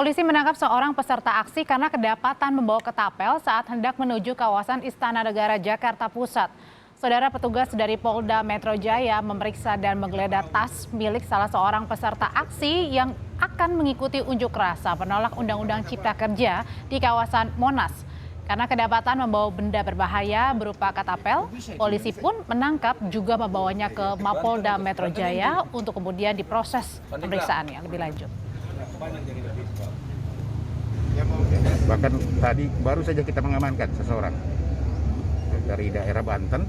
Polisi menangkap seorang peserta aksi karena kedapatan membawa ketapel saat hendak menuju kawasan Istana Negara Jakarta Pusat. Saudara, petugas dari Polda Metro Jaya memeriksa dan menggeledah tas milik salah seorang peserta aksi yang akan mengikuti unjuk rasa penolak Undang-Undang Cipta Kerja di kawasan Monas. Karena kedapatan membawa benda berbahaya berupa ketapel, polisi pun menangkap juga membawanya ke Mapolda Metro Jaya untuk kemudian diproses pemeriksaannya lebih lanjut. Bahkan tadi baru saja kita mengamankan seseorang dari daerah Banten.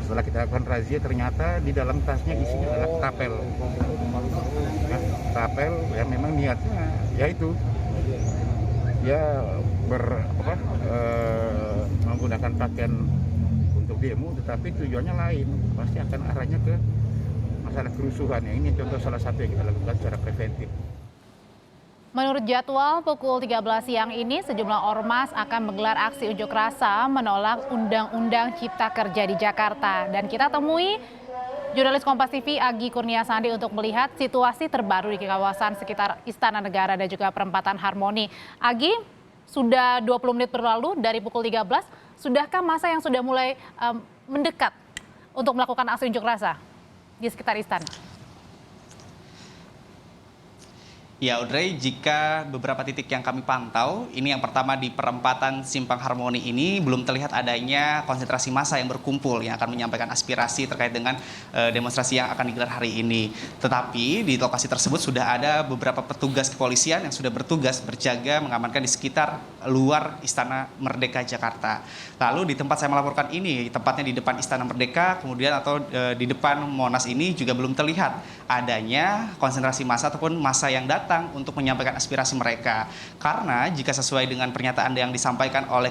Setelah kita lakukan razia, ternyata di dalam tasnya isinya adalah ketapel. Nah, ketapel yang memang niatnya yaitu menggunakan pakaian untuk demo, tetapi tujuannya lain. Pasti akan arahnya ke masalah kerusuhan. Ini contoh salah satu yang kita lakukan secara preventif. Menurut jadwal, pukul 13 siang ini sejumlah ormas akan menggelar aksi unjuk rasa menolak Undang-Undang Cipta Kerja di Jakarta. Dan kita temui jurnalis Kompas TV Agi Kurniasandi untuk melihat situasi terbaru di kawasan sekitar Istana Negara dan juga perempatan Harmoni. Agi, sudah 20 menit berlalu dari pukul 13, sudahkah masa yang sudah mulai mendekat untuk melakukan aksi unjuk rasa di sekitar istana? Ya, Audrey, jika beberapa titik yang kami pantau, ini yang pertama di perempatan Simpang Harmoni ini belum terlihat adanya konsentrasi massa yang berkumpul yang akan menyampaikan aspirasi terkait dengan demonstrasi yang akan digelar hari ini. Tetapi di lokasi tersebut sudah ada beberapa petugas kepolisian yang sudah bertugas berjaga mengamankan di sekitar luar Istana Merdeka Jakarta. Lalu di tempat saya melaporkan ini, tepatnya di depan Istana Merdeka, kemudian atau di depan Monas ini juga belum terlihat adanya konsentrasi massa ataupun massa yang datang untuk menyampaikan aspirasi mereka. Karena jika sesuai dengan pernyataan yang disampaikan oleh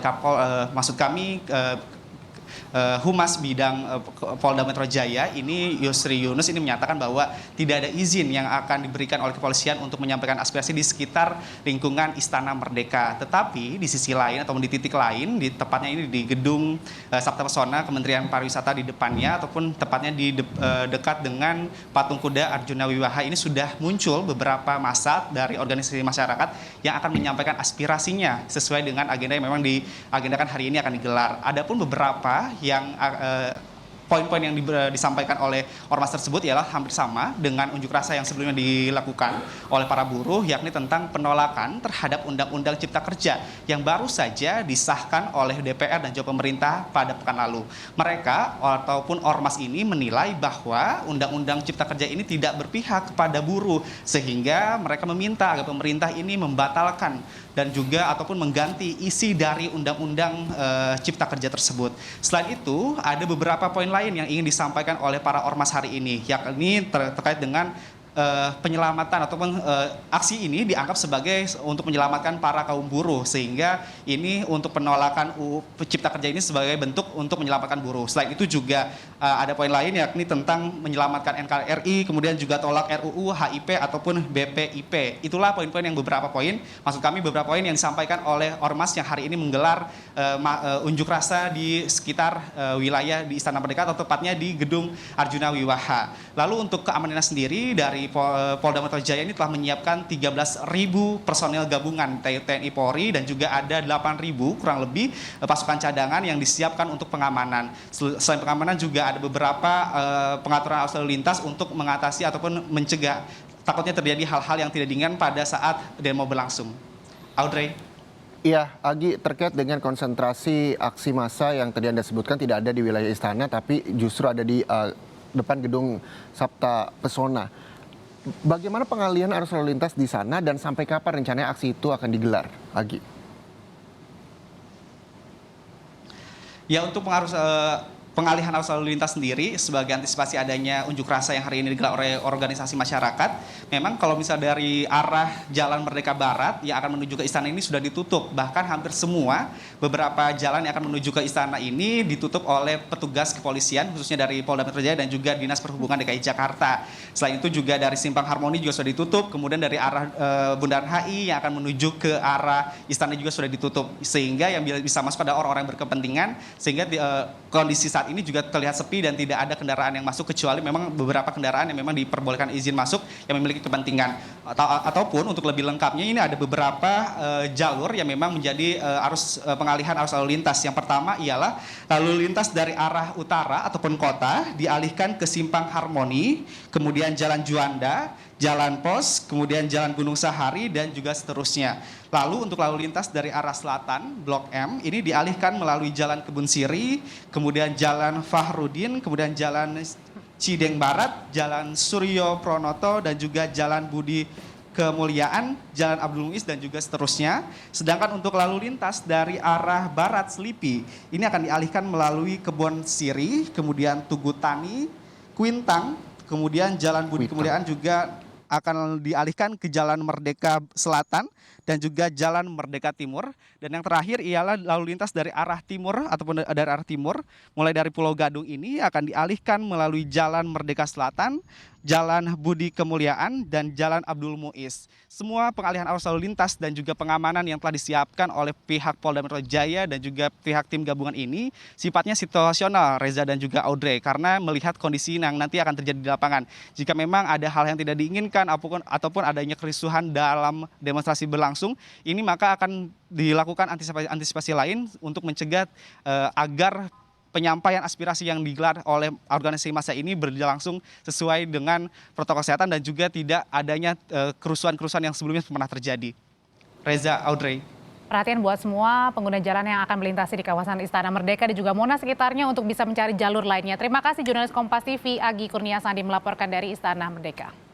Humas Bidang Polda Metro Jaya ini Yusri Yunus ini menyatakan bahwa tidak ada izin yang akan diberikan oleh kepolisian untuk menyampaikan aspirasi di sekitar lingkungan Istana Merdeka. Tetapi di sisi lain atau di titik lain, di tepatnya ini di gedung Sabta Pesona Kementerian Pariwisata di depannya ataupun tepatnya di dekat dengan patung kuda Arjuna Wiwaha ini sudah muncul beberapa massa dari organisasi masyarakat yang akan menyampaikan aspirasinya sesuai dengan agenda yang memang diagendakan hari ini akan digelar. Adapun beberapa yang poin-poin yang disampaikan oleh ormas tersebut ialah hampir sama dengan unjuk rasa yang sebelumnya dilakukan oleh para buruh, yakni tentang penolakan terhadap Undang-Undang Cipta Kerja yang baru saja disahkan oleh DPR dan juga pemerintah pada pekan lalu. Mereka ataupun ormas ini menilai bahwa Undang-Undang Cipta Kerja ini tidak berpihak kepada buruh, sehingga mereka meminta agar pemerintah ini membatalkan dan juga ataupun mengganti isi dari Undang-Undang Cipta Kerja tersebut. Selain itu, ada beberapa poin lain yang ingin disampaikan oleh para ormas hari ini, yakni terkait dengan penyelamatan ataupun aksi ini dianggap sebagai untuk menyelamatkan para kaum buruh, sehingga ini untuk penolakan Cipta Kerja ini sebagai bentuk untuk menyelamatkan buruh. Selain itu juga ada poin lain yakni tentang menyelamatkan NKRI, kemudian juga tolak RUU HIP ataupun BPIP. Itulah poin-poin yang beberapa poin, maksud kami beberapa poin yang disampaikan oleh ormas yang hari ini menggelar unjuk rasa di sekitar wilayah di Istana Merdeka atau tepatnya di gedung Arjuna Wiwaha. Lalu untuk keamanannya sendiri dari Polda Metro Jaya ini telah menyiapkan 13.000 personel gabungan TNI Polri dan juga ada 8.000 kurang lebih pasukan cadangan yang disiapkan untuk pengamanan. Selain pengamanan juga ada beberapa pengaturan arus lalu lintas untuk mengatasi ataupun mencegah takutnya terjadi hal-hal yang tidak diinginkan pada saat demo berlangsung. Audrey. Iya, Agi, terkait dengan konsentrasi aksi massa yang tadi Anda sebutkan tidak ada di wilayah istana, tapi justru ada di depan gedung Sabta Pesona. Bagaimana pengalihan arus lalu lintas di sana dan sampai kapan rencananya aksi itu akan digelar, Agi? Ya, untuk pengalihan arus lalu lintas sendiri sebagai antisipasi adanya unjuk rasa yang hari ini digelar oleh organisasi masyarakat, memang kalau misalnya dari arah Jalan Merdeka Barat yang akan menuju ke istana ini sudah ditutup. Bahkan hampir semua beberapa jalan yang akan menuju ke istana ini ditutup oleh petugas kepolisian khususnya dari Polda Metro Jaya dan juga Dinas Perhubungan DKI Jakarta. Selain itu juga dari Simpang Harmoni juga sudah ditutup, kemudian dari arah Bundaran HI yang akan menuju ke arah istana juga sudah ditutup, sehingga yang bisa masuk adalah orang-orang yang berkepentingan, sehingga kondisi saat ini juga terlihat sepi dan tidak ada kendaraan yang masuk, kecuali memang beberapa kendaraan yang memang diperbolehkan izin masuk yang memiliki kepentingan. Ataupun untuk lebih lengkapnya ini ada beberapa jalur yang memang menjadi pengalihan arus lalu lintas. Yang pertama ialah lalu lintas dari arah utara ataupun kota dialihkan ke Simpang Harmoni, kemudian Jalan Juanda, Jalan Pos, kemudian Jalan Gunung Sahari, dan juga seterusnya. Lalu untuk lalu lintas dari arah selatan, Blok M, ini dialihkan melalui Jalan Kebun Siri, kemudian Jalan Fahrudin, kemudian Jalan Cideng Barat, Jalan Suryo Pronoto, dan juga Jalan Budi Kemuliaan, Jalan Abdul Muiz, dan juga seterusnya. Sedangkan untuk lalu lintas dari arah barat Selipi, ini akan dialihkan melalui Kebun Siri, kemudian Tugu Tani, Kuintang, kemudian Jalan Budi Kemuliaan juga akan dialihkan ke Jalan Merdeka Selatan dan juga Jalan Merdeka Timur. Dan yang terakhir ialah lalu lintas dari arah timur ataupun dari arah timur, mulai dari Pulau Gadung ini akan dialihkan melalui Jalan Merdeka Selatan, Jalan Budi Kemuliaan, dan Jalan Abdul Muiz. Semua pengalihan arus lalu lintas dan juga pengamanan yang telah disiapkan oleh pihak Polda Metro Jaya dan juga pihak tim gabungan ini sifatnya situasional, Reza dan juga Audrey, karena melihat kondisi yang nanti akan terjadi di lapangan. Jika memang ada hal yang tidak diinginkan ataupun adanya kerusuhan dalam demonstrasi berlangsung, ini maka akan dilakukan antisipasi lain untuk mencegah agar penyampaian aspirasi yang digelar oleh organisasi massa ini berlangsung sesuai dengan protokol kesehatan dan juga tidak adanya kerusuhan-kerusuhan yang sebelumnya pernah terjadi. Reza, Audrey. Perhatian buat semua pengguna jalan yang akan melintasi di kawasan Istana Merdeka dan juga Monas sekitarnya untuk bisa mencari jalur lainnya. Terima kasih jurnalis Kompas TV Agi Kurnia Sandi melaporkan dari Istana Merdeka.